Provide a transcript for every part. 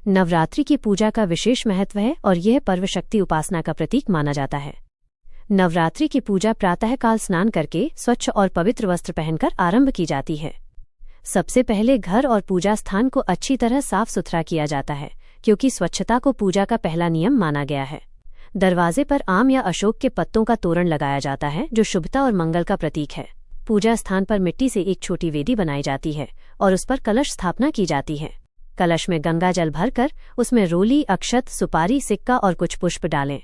नवरात्रि की पूजा का विशेष महत्व है और यह पर्व शक्ति उपासना का प्रतीक माना जाता है। नवरात्रि की पूजा प्रातःकाल स्नान करके स्वच्छ और पवित्र वस्त्र पहनकर आरंभ की जाती है। सबसे पहले घर और पूजा स्थान को अच्छी तरह साफ सुथरा किया जाता है, क्योंकि स्वच्छता को पूजा का पहला नियम माना गया है। दरवाजे पर आम या अशोक के पत्तों का तोरण लगाया जाता है, जो शुभता और मंगल का प्रतीक है। पूजा स्थान पर मिट्टी से एक छोटी वेदी बनाई जाती है और उस पर कलश स्थापना की जाती है। कलश में गंगा जल भरकर उसमें रोली, अक्षत, सुपारी, सिक्का और कुछ पुष्प डालें।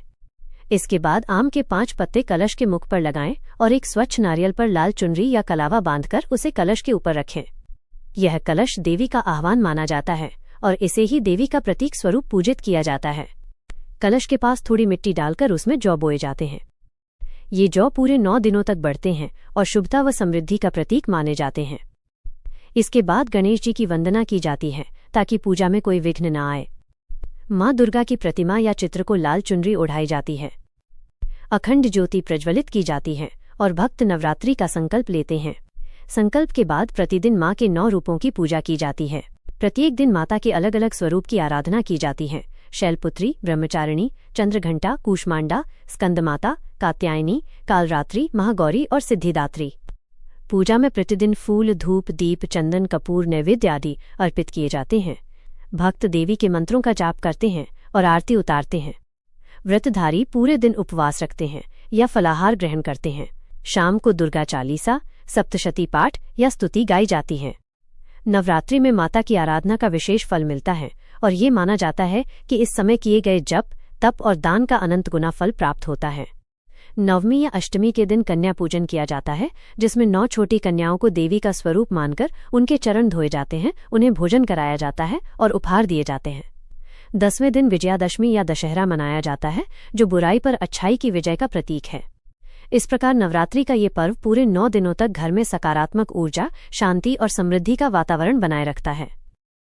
इसके बाद आम के 5 पत्ते कलश के मुख पर लगाएं और एक स्वच्छ नारियल पर लाल चुनरी या कलावा बांधकर उसे कलश के ऊपर रखें। यह कलश देवी का आह्वान माना जाता है और इसे ही देवी का प्रतीक स्वरूप पूजित किया जाता है। कलश के पास थोड़ी मिट्टी डालकर उसमें जौ बोए जाते हैं। ये जौ पूरे 9 दिनों तक बढ़ते हैं और शुभता व समृद्धि का प्रतीक माने जाते हैं। इसके बाद गणेश जी की वंदना की जाती है ताकि पूजा में कोई विघ्न न आए। माँ दुर्गा की प्रतिमा या चित्र को लाल चुनरी ओढ़ाई जाती है। अखंड ज्योति प्रज्वलित की जाती है और भक्त नवरात्रि का संकल्प लेते हैं। संकल्प के बाद प्रतिदिन माँ के 9 रूपों की पूजा की जाती है। प्रत्येक दिन माता के अलग अलग स्वरूप की आराधना की जाती है। शैलपुत्री, ब्रह्मचारिणी, चंद्रघंटा, कूष्मांडा, स्कंदमाता, कात्यायनी, कालरात्रि, महागौरी और सिद्धिदात्री। पूजा में प्रतिदिन फूल, धूप, दीप, चंदन, कपूर, नैवेद्य आदि अर्पित किए जाते हैं। भक्त देवी के मंत्रों का जाप करते हैं और आरती उतारते हैं। व्रतधारी पूरे दिन उपवास रखते हैं या फलाहार ग्रहण करते हैं। शाम को दुर्गा चालीसा, सप्तशती पाठ या स्तुति गाई जाती है। नवरात्रि में माता की आराधना का विशेष फल मिलता है और ये माना जाता है कि इस समय किए गए जप, तप और दान का अनंत गुना फल प्राप्त होता है। नवमी या अष्टमी के दिन कन्या पूजन किया जाता है, जिसमें 9 छोटी कन्याओं को देवी का स्वरूप मानकर उनके चरण धोए जाते हैं, उन्हें भोजन कराया जाता है और उपहार दिए जाते हैं। 10वें दिन विजयादशमी या दशहरा मनाया जाता है, जो बुराई पर अच्छाई की विजय का प्रतीक है। इस प्रकार नवरात्रि का ये पर्व पूरे 9 दिनों तक घर में सकारात्मक ऊर्जा, शांति और समृद्धि का वातावरण बनाए रखता है।